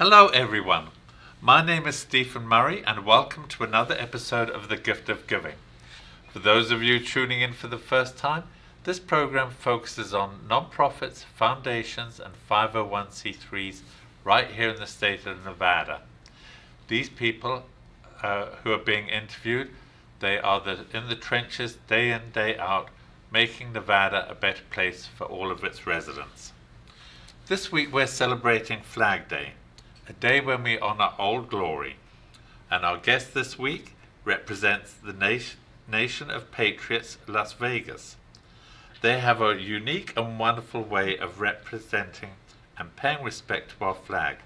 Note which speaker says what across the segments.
Speaker 1: Hello everyone, my name is Stephen Murray and welcome to another episode of The Gift of Giving. For those of you tuning in for the first time, this program focuses on non-profits, foundations and 501c3s right here in the state of Nevada. These people who are being interviewed, they are in the trenches day in, day out, making Nevada a better place for all of its residents. This week we're celebrating Flag Day, a day when we honor Old Glory, and our guest this week represents the nation of Patriots, Las Vegas. They have a unique and wonderful way of representing and paying respect to our flag.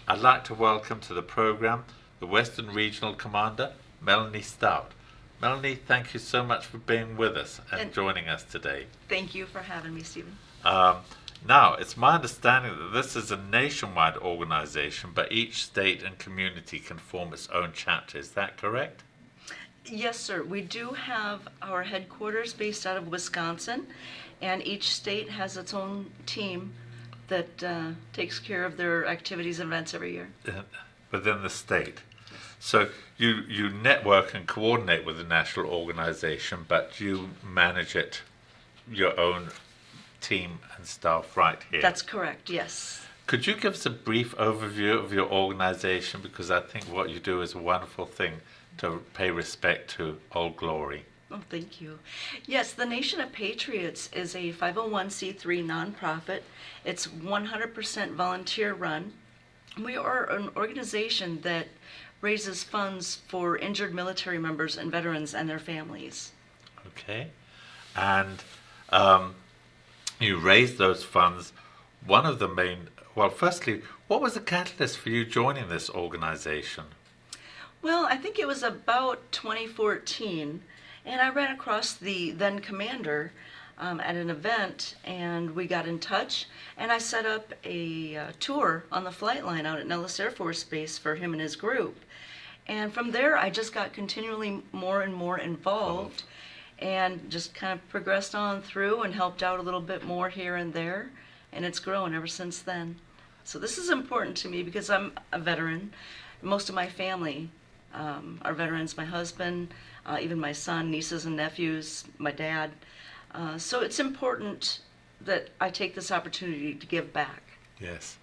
Speaker 1: I'd like to welcome to the program the Western Regional Commander, Melanie Stout. Melanie, thank you so much for being with us and joining us today.
Speaker 2: Thank you for having me, Stephen.
Speaker 1: Now, it's my understanding that this is a nationwide organization, but each state and community can form its own chapter. Is that correct?
Speaker 2: Yes, sir. We do have our headquarters based out of Wisconsin, and each state has its own team that takes care of their activities and events every year.
Speaker 1: Within the state. So you network and coordinate with the national organization, but you manage it, your own team and staff right here.
Speaker 2: That's correct, yes.
Speaker 1: Could you give us a brief overview of your organization, because I think what you do is a wonderful thing to pay respect to Old Glory.
Speaker 2: Oh, thank you. Yes, the Nation of Patriots is a 501c3 nonprofit. It's 100% volunteer run. We are an organization that raises funds for injured military members and veterans and their families.
Speaker 1: Okay. And you raised those funds. One of the main, well, firstly, what was the catalyst for you joining this organization?
Speaker 2: Well, I think it was about 2014, and I ran across the then commander at an event, and we got in touch, and I set up a tour on the flight line out at Nellis Air Force Base for him and his group. And from there, I just got continually more and more involved, and just kind of progressed on through and helped out a little bit more here and there, and it's grown ever since then. So this is important to me because I'm a veteran. Most of my family are veterans, my husband, even my son, nieces and nephews, my dad. So it's important that I take this opportunity to give back.
Speaker 1: Yes.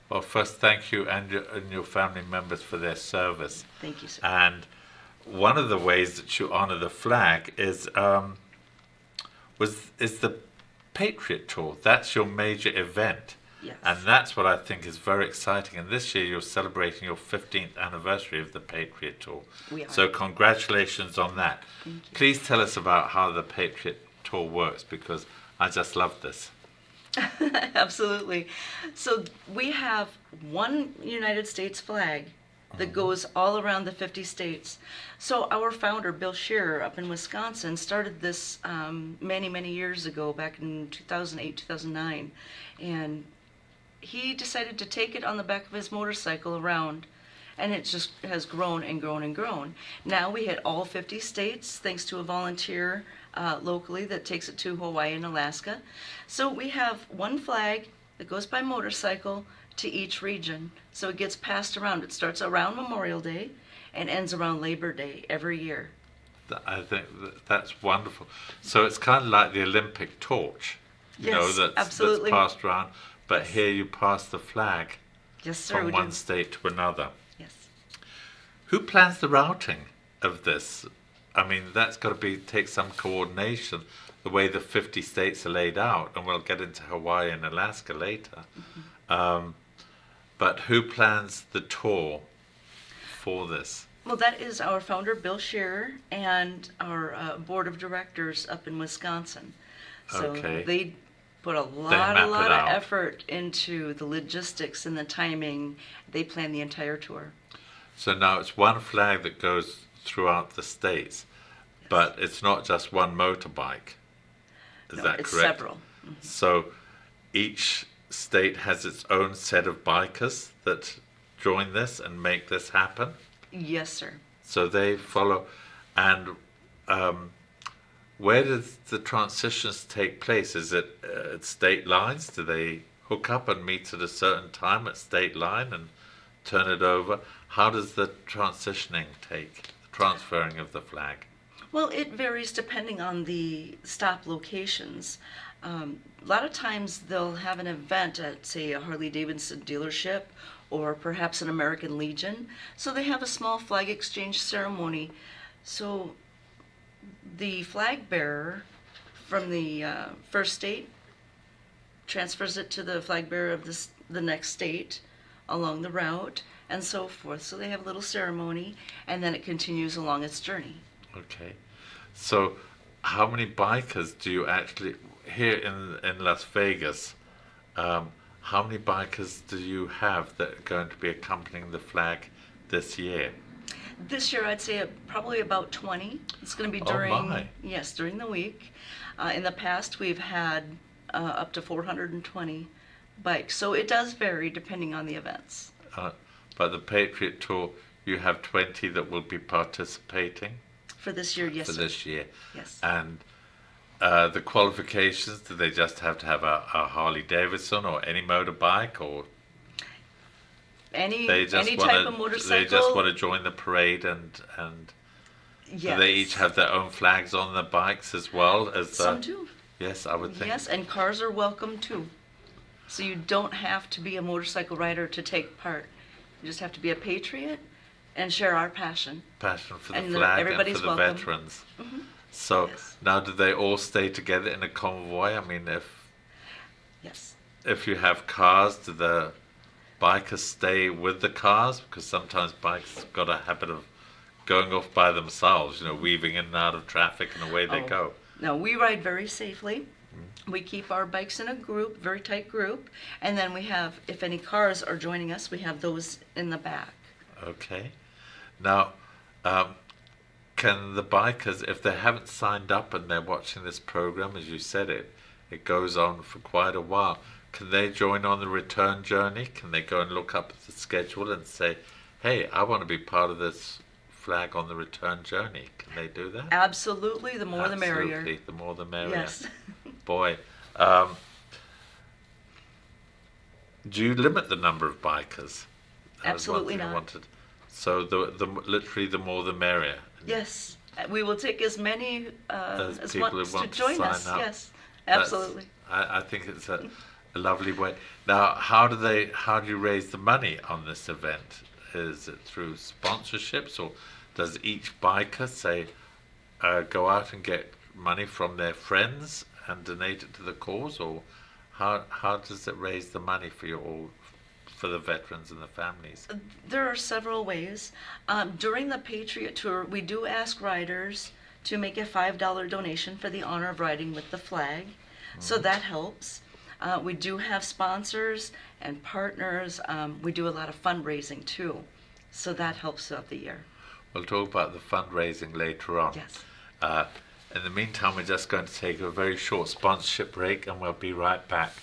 Speaker 1: Well, first, thank you and your family members for their service.
Speaker 2: Thank you, sir.
Speaker 1: And one of the ways that you honor the flag is the Patriot Tour. That's your major event.
Speaker 2: Yes.
Speaker 1: And that's what I think is very exciting. And this year you're celebrating your 15th anniversary of the Patriot Tour.
Speaker 2: We are.
Speaker 1: So congratulations on that.
Speaker 2: Thank you.
Speaker 1: Please tell us about how the Patriot Tour works, because I just love this.
Speaker 2: Absolutely. So we have one United States flag that goes all around the 50 states. So our founder, Bill Shearer, up in Wisconsin, started this many, many years ago, back in 2008, 2009. And he decided to take it on the back of his motorcycle around, and it just has grown and grown and grown. Now we hit all 50 states thanks to a volunteer locally that takes it to Hawaii and Alaska. So we have one flag that goes by motorcycle to each region. So it gets passed around. It starts around Memorial Day and ends around Labor Day every year.
Speaker 1: I think that's wonderful. So it's kind of like the Olympic torch,
Speaker 2: Yes,
Speaker 1: that's
Speaker 2: absolutely.
Speaker 1: passed around. But
Speaker 2: Yes.
Speaker 1: here you pass the flag
Speaker 2: Yes, sir.
Speaker 1: from
Speaker 2: we
Speaker 1: one
Speaker 2: do.
Speaker 1: state to another.
Speaker 2: Yes.
Speaker 1: Who plans the routing of this? I mean, that's got to take some coordination, the way the 50 states are laid out, and we'll get into Hawaii and Alaska later. But who plans the tour for this?
Speaker 2: Well, that is our founder, Bill Shearer, and our board of directors up in Wisconsin. So
Speaker 1: Okay.
Speaker 2: they put a
Speaker 1: map it
Speaker 2: lot of
Speaker 1: out.
Speaker 2: effort into the logistics and the timing. They plan the entire tour.
Speaker 1: So now it's one flag that goes throughout the states, but it's not just one motorbike. Is
Speaker 2: No,
Speaker 1: that
Speaker 2: it's
Speaker 1: correct?
Speaker 2: several.
Speaker 1: So each state has its own set of bikers that join this and make this happen?
Speaker 2: Yes, sir.
Speaker 1: So they follow, and where does the transitions take place? Is it at state lines? Do they hook up and meet at a certain time at state line and turn it over. How does the transitioning take, the transferring of the flag?
Speaker 2: Well, it varies depending on the stop locations. A lot of times they'll have an event at, say, a Harley-Davidson dealership or perhaps an American Legion. So they have a small flag exchange ceremony. So the flag bearer from the first state transfers it to the flag bearer of the next state along the route and so forth. So they have a little ceremony and then it continues along its journey.
Speaker 1: Okay. So how many bikers do you actually, here in Las Vegas, how many bikers do you have that are going to be accompanying the flag this year?
Speaker 2: This year, I'd say probably about 20. It's going to be during the week. In the past, we've had up to 420 bikes. So it does vary depending on the events.
Speaker 1: But the Patriot Tour, you have 20 that will be participating?
Speaker 2: For this year, yes.
Speaker 1: For this year.
Speaker 2: Yes.
Speaker 1: And the qualifications, do they just have to have a Harley Davidson or any motorbike, or
Speaker 2: any type of motorcycle?
Speaker 1: They just want to join the parade, and
Speaker 2: yes.
Speaker 1: Do they each have their own flags on the bikes as well as
Speaker 2: some do?
Speaker 1: Yes, I would think.
Speaker 2: Yes, and cars are welcome too. So you don't have to be a motorcycle rider to take part. You just have to be a patriot and share our passion.
Speaker 1: Passion for the flag and for the veterans.
Speaker 2: Mm-hmm.
Speaker 1: So
Speaker 2: yes.
Speaker 1: Now, do they all stay together in a convoy? I mean,
Speaker 2: yes.
Speaker 1: If you have cars, do the bikers stay with the cars? Because sometimes bikes got a habit of going off by themselves, weaving in and out of traffic, and away they go.
Speaker 2: No, we ride very safely. We keep our bikes in a group, very tight group, and then we have, if any cars are joining us, we have those in the back.
Speaker 1: Okay. Now, can the bikers, if they haven't signed up and they're watching this program, as you said, it goes on for quite a while, can they join on the return journey? Can they go and look up at the schedule and say, hey, I want to be part of this flag on the return journey? Can they do that?
Speaker 2: Absolutely. The more the merrier.
Speaker 1: Absolutely. The more the merrier.
Speaker 2: Yes.
Speaker 1: Boy. Do you limit the number of bikers?
Speaker 2: Absolutely not.
Speaker 1: So literally the more the merrier.
Speaker 2: Yes. We will take as many as
Speaker 1: people
Speaker 2: wants
Speaker 1: who want
Speaker 2: to join us.
Speaker 1: Up.
Speaker 2: Yes. Absolutely.
Speaker 1: I think it's a lovely way. Now, how do you raise the money on this event? Is it through sponsorships, or does each biker say go out and get money from their friends and donate it to the cause, or how does it raise the money for the veterans and the families?
Speaker 2: There are several ways. During the Patriot Tour, we do ask riders to make a $5 donation for the honor of riding with the flag. So that helps. We do have sponsors and partners. We do a lot of fundraising too. So that helps throughout the year.
Speaker 1: We'll talk about the fundraising later on.
Speaker 2: Yes.
Speaker 1: In the meantime, we're just going to take a very short sponsorship break, and we'll be right back.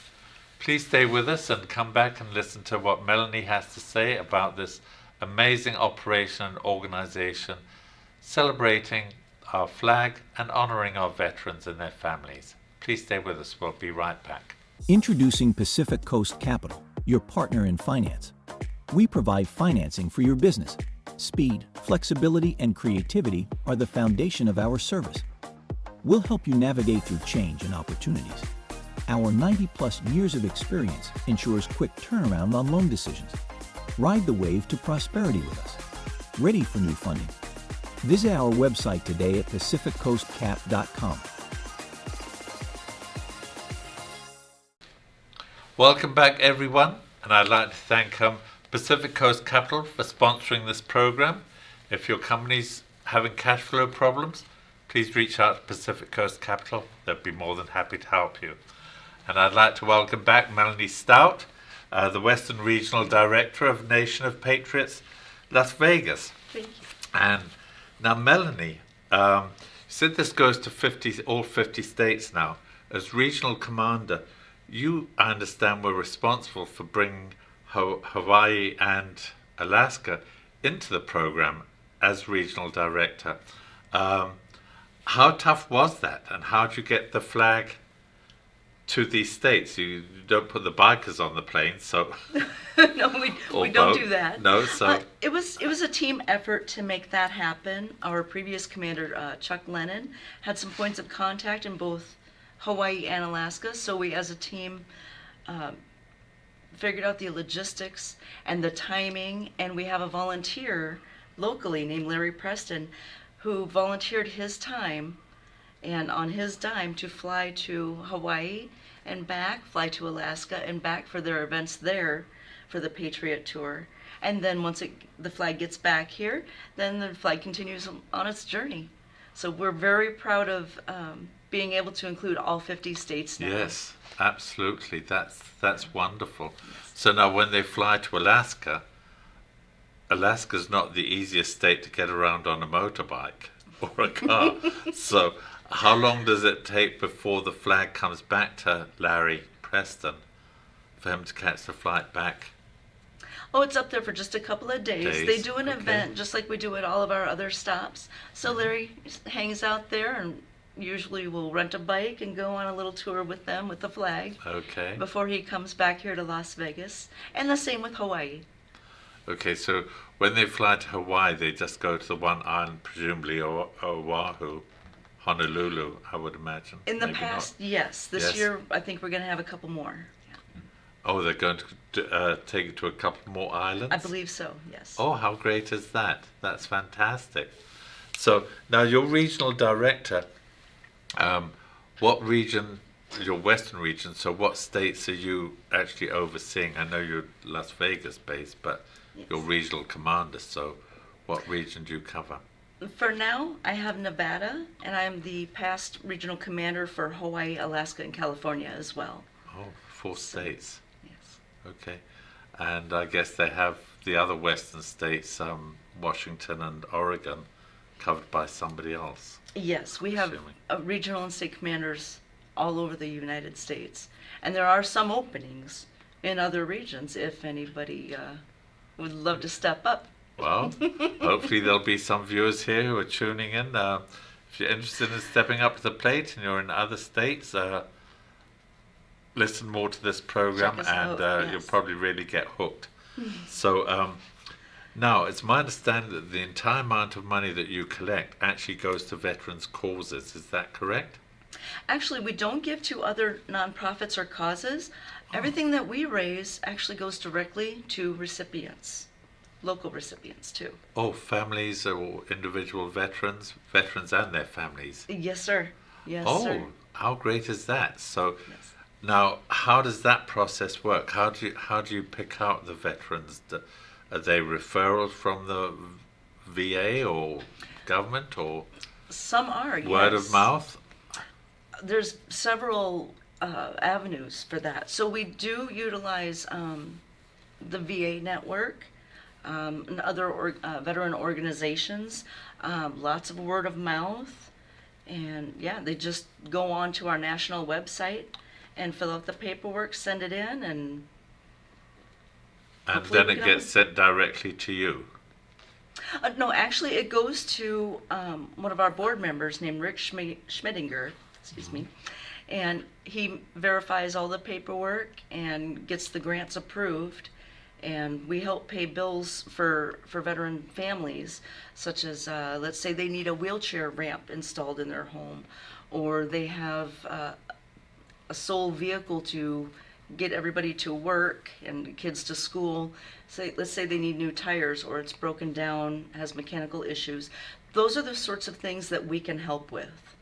Speaker 1: Please stay with us and come back and listen to what Melanie has to say about this amazing operation and organization celebrating our flag and honoring our veterans and their families. Please stay with us. We'll be right back.
Speaker 3: Introducing Pacific Coast Capital, your partner in finance. We provide financing for your business. Speed, flexibility, and creativity are the foundation of our service. We'll help you navigate through change and opportunities. Our 90-plus years of experience ensures quick turnaround on loan decisions. Ride the wave to prosperity with us. Ready for new funding? Visit our website today at pacificcoastcap.com.
Speaker 1: Welcome back, everyone, and I'd like to thank Pacific Coast Capital for sponsoring this program. If your company's having cash flow problems, please reach out to Pacific Coast Capital. They'll be more than happy to help you. And I'd like to welcome back Melanie Stout, the Western Regional Director of Nation of Patriots, Las Vegas.
Speaker 2: Thank you.
Speaker 1: And now, Melanie, you said this goes to all 50 states now. As Regional Commander, you, I understand, were responsible for bringing Hawaii and Alaska into the program as Regional Director. How tough was that, and how did you get the flag to these states? You don't put the bikers on the plane, so
Speaker 2: No,
Speaker 1: or
Speaker 2: we don't
Speaker 1: boat.
Speaker 2: do that.
Speaker 1: No, so
Speaker 2: It was a team effort to make that happen. Our previous commander, Chuck Lennon, had some points of contact in both Hawaii and Alaska, so we as a team figured out the logistics and the timing, and we have a volunteer locally named Larry Preston who volunteered his time and on his dime to fly to Hawaii and back, fly to Alaska and back for their events there for the Patriot tour. And then once the flag gets back here, then the flag continues on its journey. So we're very proud of being able to include all 50 states now.
Speaker 1: yes, absolutely. That's wonderful. So now when they fly to Alaska, Alaska's not the easiest state to get around on a motorbike or a car. So how long does it take before the flag comes back to Larry Preston for him to catch the flight back?
Speaker 2: Oh, it's up there for just a couple of days. They do an
Speaker 1: okay.
Speaker 2: event just like we do at all of our other stops. So Larry hangs out there and usually we'll rent a bike and go on a little tour with them with the flag
Speaker 1: Okay.
Speaker 2: before he comes back here to Las Vegas. And the same with Hawaii.
Speaker 1: Okay, so when they fly to Hawaii, they just go to the one island, presumably Oahu, Honolulu, I would imagine.
Speaker 2: In the
Speaker 1: Maybe
Speaker 2: past,
Speaker 1: not.
Speaker 2: yes. This
Speaker 1: Yes.
Speaker 2: year, I think we're going to have a couple more.
Speaker 1: Oh, they're going to take it to a couple more islands?
Speaker 2: I believe so, yes.
Speaker 1: Oh, how great is that? That's fantastic. So now your regional director, what region, your western region, so what states are you actually overseeing? I know you're Las Vegas based, but you're regional commander, so what region do you cover?
Speaker 2: For now, I have Nevada, and I'm the past regional commander for Hawaii, Alaska, and California as well.
Speaker 1: Oh, 4 states.
Speaker 2: Yes.
Speaker 1: Okay. And I guess they have the other western states, Washington and Oregon, covered by somebody else.
Speaker 2: Yes, we have
Speaker 1: Assuming.
Speaker 2: regional and state commanders all over the United States. And there are some openings in other regions if anybody would love to step up.
Speaker 1: Well, hopefully there'll be some viewers here who are tuning in. If you're interested in stepping up to the plate and you're in other states, listen more to this program
Speaker 2: Check us
Speaker 1: and
Speaker 2: out, yes.
Speaker 1: you'll probably really get hooked. So now, it's my understanding that the entire amount of money that you collect actually goes to veterans' causes. Is that correct?
Speaker 2: Actually, we don't give to other nonprofits or causes. Everything that we raise actually goes directly to recipients, local recipients too.
Speaker 1: Oh, families or individual veterans and their families.
Speaker 2: Yes, sir. Yes,
Speaker 1: Oh,
Speaker 2: sir.
Speaker 1: how great is that? So
Speaker 2: Yes.
Speaker 1: now, how does that process work? How do you pick out the veterans? Are they referrals from the VA or government or
Speaker 2: Some are,
Speaker 1: word
Speaker 2: yes.
Speaker 1: of mouth?
Speaker 2: There's several avenues for that. So we do utilize the VA network and other veteran organizations, lots of word of mouth, and yeah, they just go on to our national website and fill out the paperwork, send it in, and hopefully
Speaker 1: then
Speaker 2: we
Speaker 1: it
Speaker 2: can
Speaker 1: gets sent directly to you.
Speaker 2: no, actually, it goes to one of our board members named Rick Schmedinger, excuse me, and he verifies all the paperwork and gets the grants approved, and we help pay bills for veteran families, such as, let's say they need a wheelchair ramp installed in their home, or they have a sole vehicle to get everybody to work and kids to school. Let's say they need new tires or it's broken down, has mechanical issues. Those are the sorts of things that we can help with.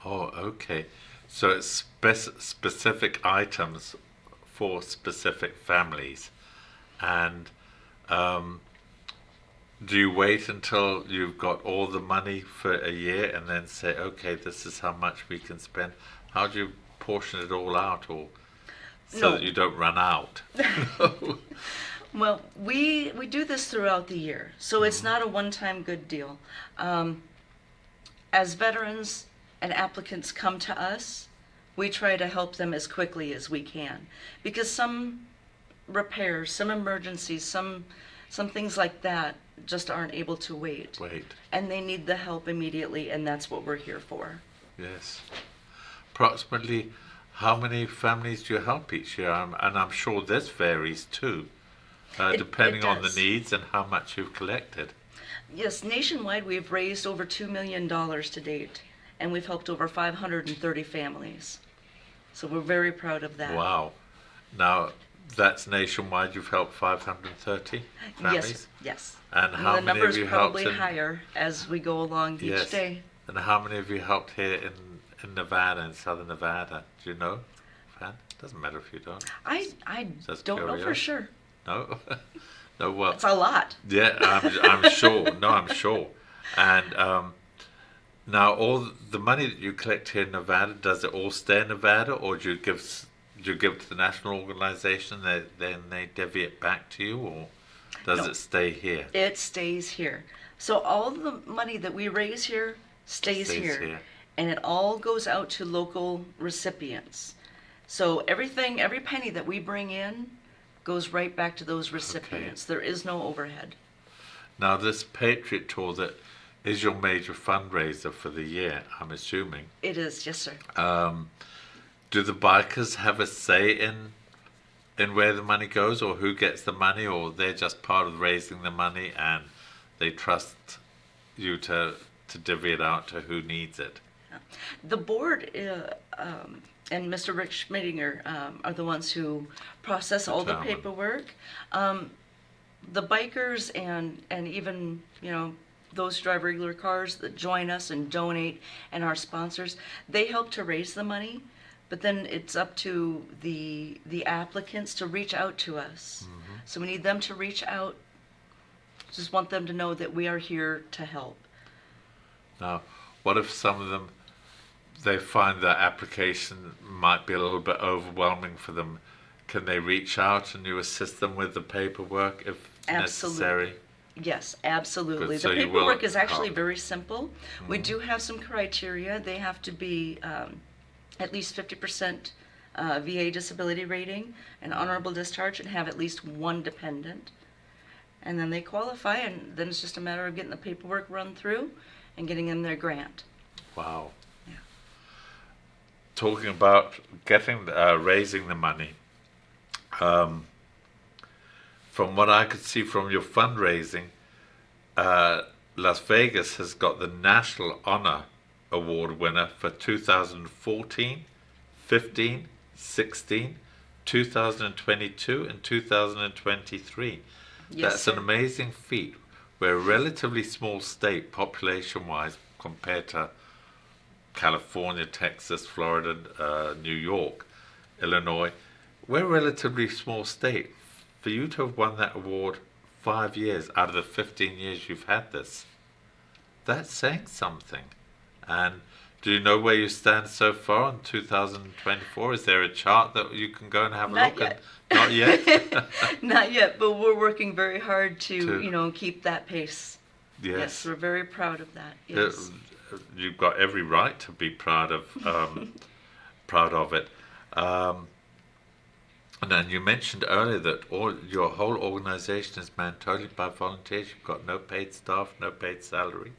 Speaker 1: Oh, okay. So it's specific items for specific families. And do you wait until you've got all the money for a year and then say, okay, this is how much we can spend? How do you portion it all out, or so that you don't run out?
Speaker 2: Well, we do this throughout the year, so it's not a one-time good deal. As veterans and applicants come to us, we try to help them as quickly as we can, because some repairs, some emergencies, some things like that just aren't able to wait. And they need the help immediately, and that's what we're here for.
Speaker 1: Yes. Approximately How many families do you help each year? And I'm sure this varies too, depending on the
Speaker 2: does.
Speaker 1: needs and how much you've collected.
Speaker 2: Yes, nationwide we've raised over $2 million to date, and we've helped over 530 families. So we're very proud of that.
Speaker 1: Wow. Now, that's nationwide. You've helped 530 families?
Speaker 2: Yes, yes.
Speaker 1: And how
Speaker 2: the
Speaker 1: many
Speaker 2: number's
Speaker 1: have you helped
Speaker 2: probably higher as we go along
Speaker 1: Yes.
Speaker 2: each day.
Speaker 1: And how many have you helped here in Nevada, in southern Nevada? Do you know? Fran? Doesn't matter if you don't.
Speaker 2: I
Speaker 1: Just
Speaker 2: don't know for
Speaker 1: curious.
Speaker 2: sure.
Speaker 1: No? No, well.
Speaker 2: It's a lot.
Speaker 1: Yeah, I'm sure. No, I'm sure. And now, all the money that you collect here in Nevada, does it all stay in Nevada, or do you give it to the national organization, then they divvy it back to you, or does
Speaker 2: No.
Speaker 1: it stay here?
Speaker 2: It stays here. So all the money that we raise here stays here. And it all goes out to local recipients. So every penny that we bring in goes right back to those recipients. There is no overhead.
Speaker 1: Now, this Patriot tour that is your major fundraiser for the year, I'm assuming.
Speaker 2: It is, yes, sir.
Speaker 1: Do the bikers have a say in where the money goes, or who gets the money, or they're just part of raising the money and they trust you to divvy it out to who needs it?
Speaker 2: The board and Mr. Rick Schmidinger are the ones who process all the
Speaker 1: Determine.
Speaker 2: paperwork. The bikers and even, those who drive regular cars that join us and donate, and our sponsors, they help to raise the money, but then it's up to the applicants to reach out to us.
Speaker 1: Mm-hmm.
Speaker 2: So we need them to reach out. Just want them to know that we are here to help.
Speaker 1: Now, what if some of them, they find that application might be a little bit overwhelming for them? Can they reach out and you assist them with the paperwork if necessary?
Speaker 2: Yes, absolutely.
Speaker 1: Good, so
Speaker 2: the
Speaker 1: you will
Speaker 2: paperwork is actually
Speaker 1: help.
Speaker 2: very simple. We do have some criteria. They have to be at least 50% VA disability rating, an honorable discharge, and have at least one dependent. And then they qualify, and then it's just a matter of getting the paperwork run through and getting them their grant.
Speaker 1: Wow.
Speaker 2: Yeah.
Speaker 1: Talking about raising the money, from what I could see from your fundraising, Las Vegas has got the National Honor Award winner for 2014, 15, 16, 2022, and 2023.
Speaker 2: Yes,
Speaker 1: That's
Speaker 2: sir.
Speaker 1: an amazing feat. We're a relatively small state population-wise compared to California, Texas, Florida, New York, Illinois. We're a relatively small state. For you to have won that award 5 years out of the 15 years you've had this, that's saying something. And do you know where you stand so far in 2024? Is there a chart that you can go and have a
Speaker 2: Not
Speaker 1: look
Speaker 2: yet.
Speaker 1: at? Not yet?
Speaker 2: Not yet, but we're working very hard to keep that pace.
Speaker 1: Yes.
Speaker 2: We're very proud of that. Yes.
Speaker 1: You've got every right to be proud of it. And then you mentioned earlier that your whole organization is manned totally by volunteers. You've got no paid staff, no paid salary.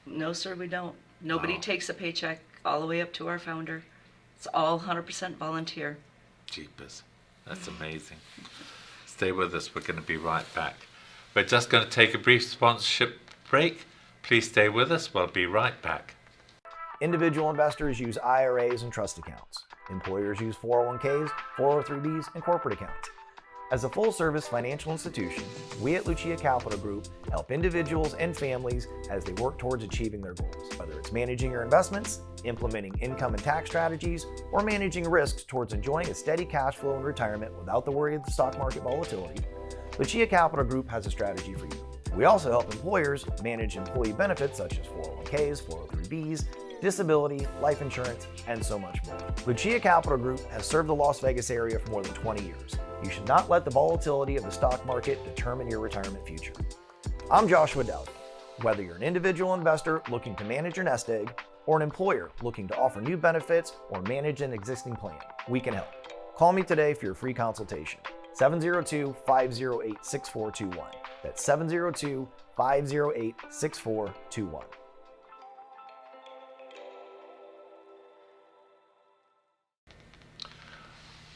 Speaker 2: No, sir, we don't. Nobody
Speaker 1: Wow.
Speaker 2: takes a paycheck all the way up to our founder. It's all 100% volunteer.
Speaker 1: Jeepers. That's amazing. Stay with us. We're going to be right back. We're just going to take a brief sponsorship break. Please stay with us. We'll be right back.
Speaker 4: Individual investors use IRAs and trust accounts. Employers use 401ks, 403bs, and corporate accounts. As a full-service financial institution, we at Lucia Capital Group help individuals and families as they work towards achieving their goals, whether it's managing your investments, implementing income and tax strategies, or managing risks towards enjoying a steady cash flow in retirement without the worry of the stock market volatility. Lucia Capital Group has a strategy for you. We also help employers manage employee benefits such as 401ks, 403bs, disability, life insurance, and so much more. Lucia Capital Group has served the Las Vegas area for more than 20 years. You should not let the volatility of the stock market determine your retirement future. I'm Joshua Dowd. Whether you're an individual investor looking to manage your nest egg, or an employer looking to offer new benefits or manage an existing plan, we can help. Call me today for your free consultation. 702-508-6421. That's 702-508-6421.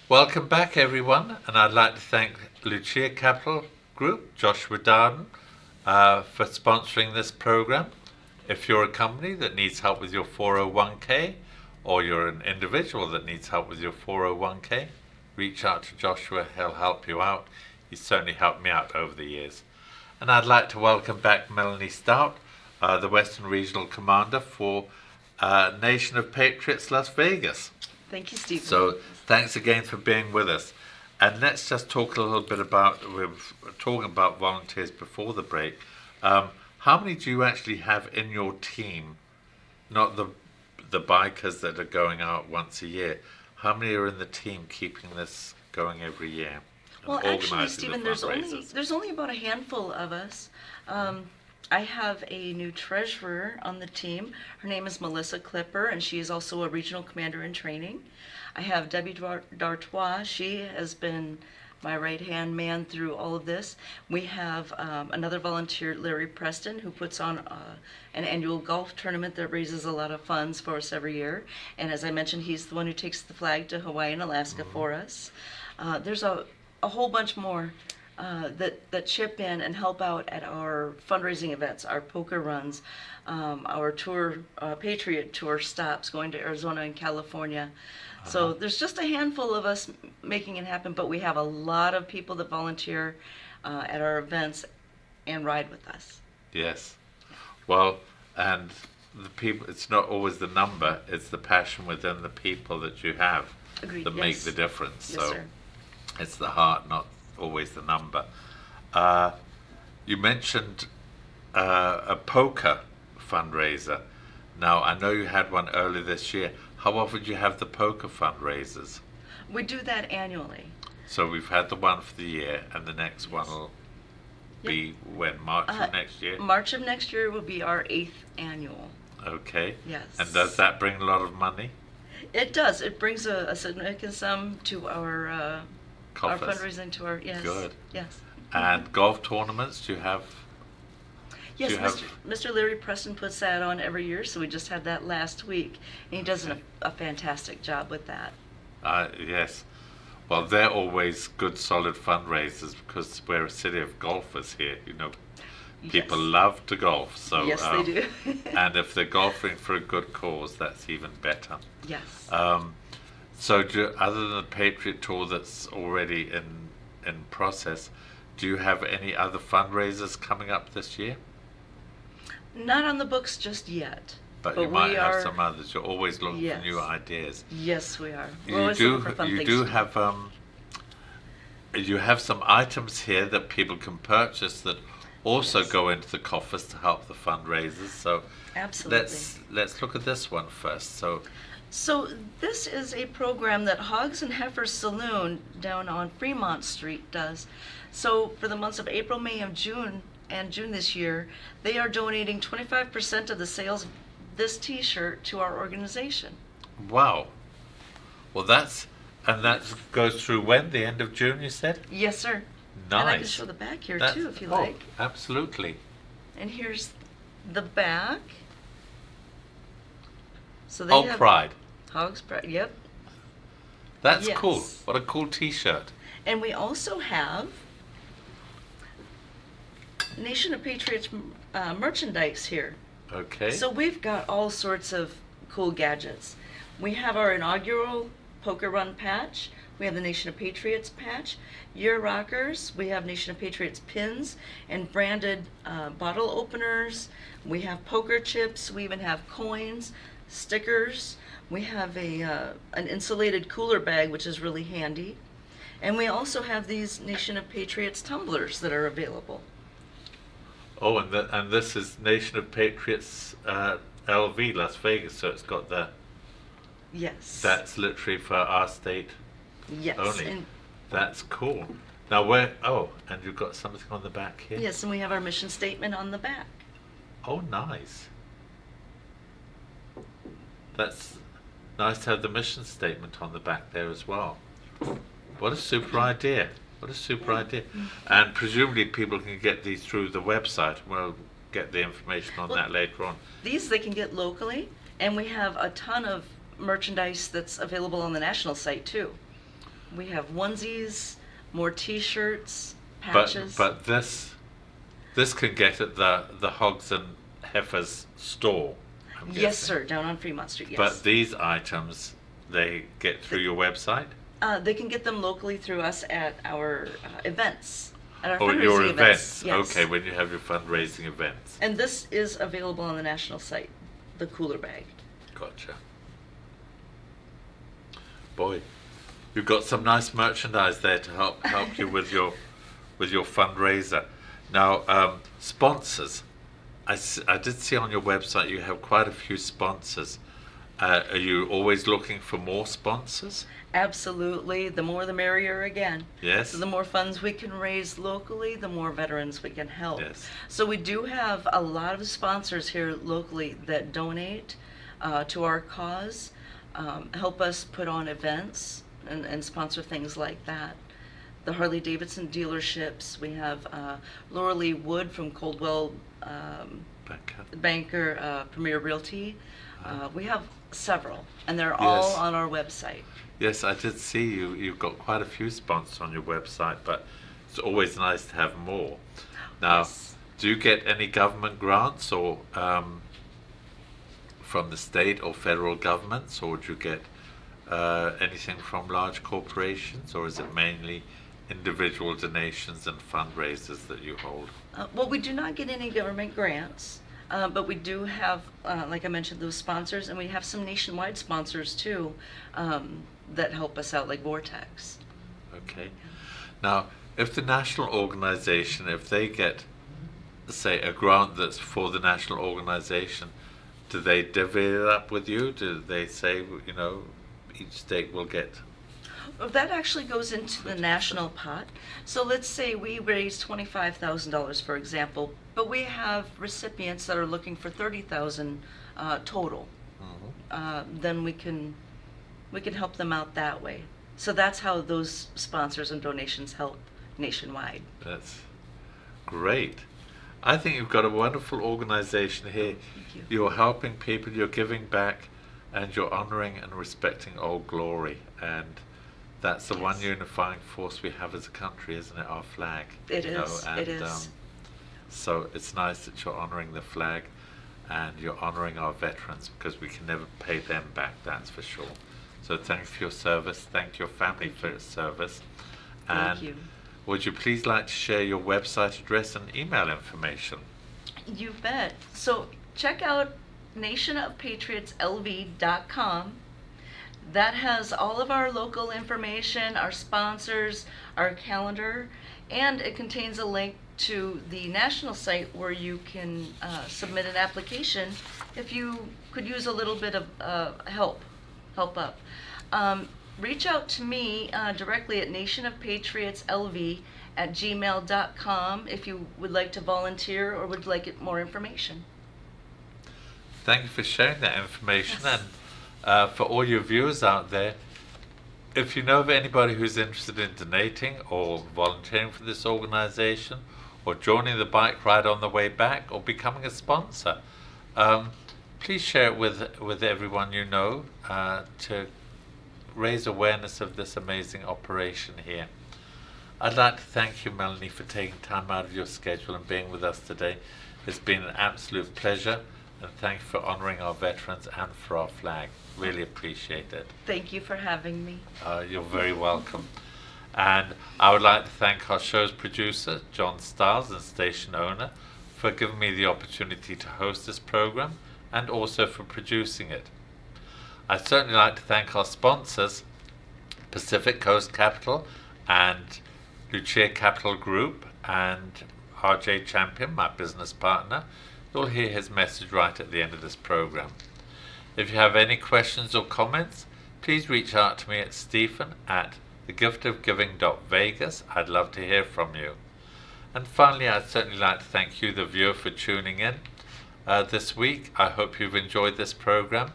Speaker 1: Welcome back, everyone, and I'd like to thank Lucia Capital Group, Joshua Darden, for sponsoring this program. If you're a company that needs help with your 401k, or you're an individual that needs help with your 401k, reach out to Joshua. He'll help you out. He's certainly helped me out over the years. And I'd like to welcome back Melanie Stout, the Western Regional Commander for Nation of Patriots Las Vegas.
Speaker 2: Thank you, Stephen.
Speaker 1: So thanks again for being with us. And let's just talk a little bit about, we were talking about volunteers before the break. How many do you actually have in your team? Not the bikers that are going out once a year. How many are in the team keeping this going every year?
Speaker 2: Well, actually, Stephen, there's only about a handful of us. I have a new treasurer on the team. Her name is Melissa Clipper, and she is also a regional commander in training. I have Debbie D'Artois. She has been my right-hand man through all of this. We have another volunteer, Larry Preston, who puts on an annual golf tournament that raises a lot of funds for us every year. And as I mentioned, he's the one who takes the flag to Hawaii and Alaska for us. There's a whole bunch more that chip in and help out at our fundraising events, our poker runs, our tour, Patriot tour stops going to Arizona and California. So there's just a handful of us making it happen, but we have a lot of people that volunteer at our events and ride with us.
Speaker 1: Yes. Well, and the people, it's not always the number, it's the passion within the people that you have
Speaker 2: Agreed.
Speaker 1: that make the difference.
Speaker 2: Yes,
Speaker 1: So
Speaker 2: sir.
Speaker 1: it's the heart, not always the number. You mentioned a poker fundraiser. Now, I know you had one earlier this year. How often do you have the poker fundraisers?
Speaker 2: We do that annually.
Speaker 1: So we've had the one for the year, and the next one will be when? March of next year?
Speaker 2: March of next year will be our 8th annual.
Speaker 1: Okay.
Speaker 2: Yes.
Speaker 1: And does that bring a lot of money?
Speaker 2: It does. It brings a significant sum to our
Speaker 1: Coffers.
Speaker 2: fundraising, to our, yes.
Speaker 1: Good.
Speaker 2: Yes.
Speaker 1: And golf tournaments, do you have?
Speaker 2: Yes,
Speaker 1: do you have-
Speaker 2: Mr. Larry Preston puts that on every year, so we just had that last week. And he does a fantastic job with that.
Speaker 1: Yes. Well, they're always good, solid fundraisers because we're a city of golfers here. You know, people
Speaker 2: Yes.
Speaker 1: love to golf. So
Speaker 2: Yes, they do.
Speaker 1: and if they're golfing for a good cause, that's even better.
Speaker 2: Yes.
Speaker 1: So, other than the Patriot tour that's already in process, do you have any other fundraisers coming up this year?
Speaker 2: Not on the books just yet.
Speaker 1: But you might
Speaker 2: we
Speaker 1: have
Speaker 2: are,
Speaker 1: some others. You're always looking
Speaker 2: Yes.
Speaker 1: for new ideas.
Speaker 2: Yes, we are. We're
Speaker 1: You
Speaker 2: always
Speaker 1: do.
Speaker 2: looking for fun
Speaker 1: You
Speaker 2: things
Speaker 1: do
Speaker 2: to
Speaker 1: have. You have some items here that people can purchase that also go into the coffers to help the fundraisers. So
Speaker 2: Absolutely.
Speaker 1: let's look at this one first.
Speaker 2: So this is a program that Hogs and Heifers Saloon down on Fremont Street does. So for the months of April, May, and June this year, they are donating 25% of the sales of this T-shirt to our organization.
Speaker 1: Wow. Well, that goes through when? The end of June, you said?
Speaker 2: Yes, sir.
Speaker 1: Nice.
Speaker 2: And I can show the back here too, if you like.
Speaker 1: Absolutely.
Speaker 2: And here's the back. So they have
Speaker 1: Pride.
Speaker 2: Hogs Pride. Yep.
Speaker 1: That's
Speaker 2: Yes.
Speaker 1: cool. What a cool T-shirt.
Speaker 2: And we also have Nation of Patriots merchandise here.
Speaker 1: Okay.
Speaker 2: So we've got all sorts of cool gadgets. We have our inaugural Poker Run patch. We have the Nation of Patriots patch. Year Rockers. We have Nation of Patriots pins and branded bottle openers. We have poker chips. We even have coins, stickers. We have an insulated cooler bag, which is really handy. And we also have these Nation of Patriots tumblers that are available.
Speaker 1: Oh, and this is Nation of Patriots LV Las Vegas, so it's got the.
Speaker 2: Yes.
Speaker 1: That's literally for our state
Speaker 2: yes.
Speaker 1: only.
Speaker 2: And
Speaker 1: That's cool. Now where? Oh, and you've got something on the back here.
Speaker 2: yes, and we have our mission statement on the back.
Speaker 1: Oh, nice. That's nice to have the mission statement on the back there as well. What a super idea. What a super idea. And presumably people can get these through the website. We'll get the information on that later on.
Speaker 2: These they can get locally, and we have a ton of merchandise that's available on the national site too. We have onesies, more T-shirts,
Speaker 1: But
Speaker 2: patches.
Speaker 1: this can get at the Hogs and Heifers store. I'm
Speaker 2: Yes,
Speaker 1: guessing.
Speaker 2: sir, down on Fremont Street, yes.
Speaker 1: But these items they get through your website.
Speaker 2: They can get them locally through us at our events, at our
Speaker 1: Or
Speaker 2: fundraising
Speaker 1: your
Speaker 2: events.
Speaker 1: events.
Speaker 2: Yes.
Speaker 1: Okay, when you have your fundraising events.
Speaker 2: And this is available on the national site, the cooler bag.
Speaker 1: Gotcha. Boy, you've got some nice merchandise there to help you with your fundraiser. Now, sponsors. I did see on your website you have quite a few sponsors. Are you always looking for more sponsors?
Speaker 2: Absolutely. The more the merrier again.
Speaker 1: Yes.
Speaker 2: So the more funds we can raise locally, the more veterans we can help.
Speaker 1: Yes.
Speaker 2: So we do have a lot of sponsors here locally that donate to our cause, help us put on events and sponsor things like that. The Harley Davidson dealerships, we have Laura Lee Wood from Coldwell Banker Premier Realty. We have several, and they're all
Speaker 1: Yes.
Speaker 2: on our website.
Speaker 1: Yes, I did see you've got quite a few sponsors on your website, but it's always nice to have more. Now,
Speaker 2: Yes.
Speaker 1: do you get any government grants or from the state or federal governments, or do you get anything from large corporations, or is it mainly individual donations and fundraisers that you hold?
Speaker 2: Well, we do not get any government grants, but we do have, like I mentioned, those sponsors, and we have some nationwide sponsors too that help us out, like Vortex.
Speaker 1: Okay. Now, if the national organization, if they get, say, a grant that's for the national organization, do they divvy it up with you? Do they say, each state will get?
Speaker 2: Well, that actually goes into the national pot. So let's say we raise $25,000, for example, but we have recipients that are looking for $30,000 total. Then we can help them out that way. So that's how those sponsors and donations help nationwide.
Speaker 1: That's great. I think you've got a wonderful organization here.
Speaker 2: Thank you.
Speaker 1: You're helping people, you're giving back, and you're honoring and respecting Old Glory. And that's the one
Speaker 2: Yes.
Speaker 1: unifying force we have as a country, isn't it? Our flag.
Speaker 2: It is.
Speaker 1: And,
Speaker 2: It is.
Speaker 1: So it's nice that you're honoring the flag and you're honoring our veterans, because we can never pay them back, that's for sure. So thanks for your service. Thank your family for your service.
Speaker 2: Thank you.
Speaker 1: Would you please like to share your website address and email information?
Speaker 2: You bet. So check out nationofpatriotslv.com. That has all of our local information, our sponsors, our calendar, and it contains a link to the national site where you can submit an application if you could use a little bit of help up. Reach out to me directly at nationofpatriotslv@gmail.com if you would like to volunteer or would like more information.
Speaker 1: Thank you for sharing that information.
Speaker 2: Yes.
Speaker 1: And for all your viewers out there, if you know of anybody who's interested in donating or volunteering for this organization, or joining the bike ride on the way back, or becoming a sponsor, please share it with everyone you know to raise awareness of this amazing operation here. I'd like to thank you, Melanie, for taking time out of your schedule and being with us today. It's been an absolute pleasure, and thank you for honoring our veterans and for our flag. Really appreciate it.
Speaker 2: Thank you for having me.
Speaker 1: You're very welcome. And I would like to thank our show's producer, John Stiles, and station owner, for giving me the opportunity to host this program and also for producing it. I'd certainly like to thank our sponsors, Pacific Coast Capital and Lucia Capital Group, and RJ Champion, my business partner. You'll hear his message right at the end of this program. If you have any questions or comments, please reach out to me at stephen@thegiftofgiving.vegas. I'd love to hear from you. And finally, I'd certainly like to thank you, the viewer, for tuning in this week. I hope you've enjoyed this program.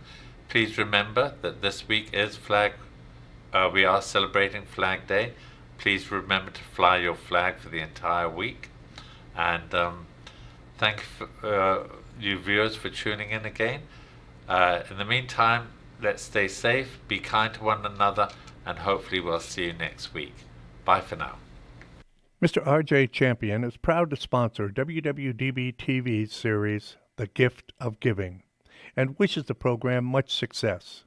Speaker 1: Please remember that this week is we are celebrating Flag Day. Please remember to fly your flag for the entire week. And thank you viewers for tuning in again. In the meantime, let's stay safe, be kind to one another, and hopefully we'll see you next week. Bye for now.
Speaker 5: Mr. R.J. Champion is proud to sponsor WWDB-TV's series, The Gift of Giving, and wishes the program much success.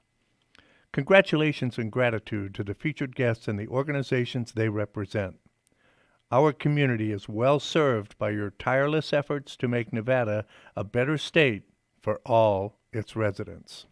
Speaker 5: Congratulations and gratitude to the featured guests and the organizations they represent. Our community is well served by your tireless efforts to make Nevada a better state for all its residents.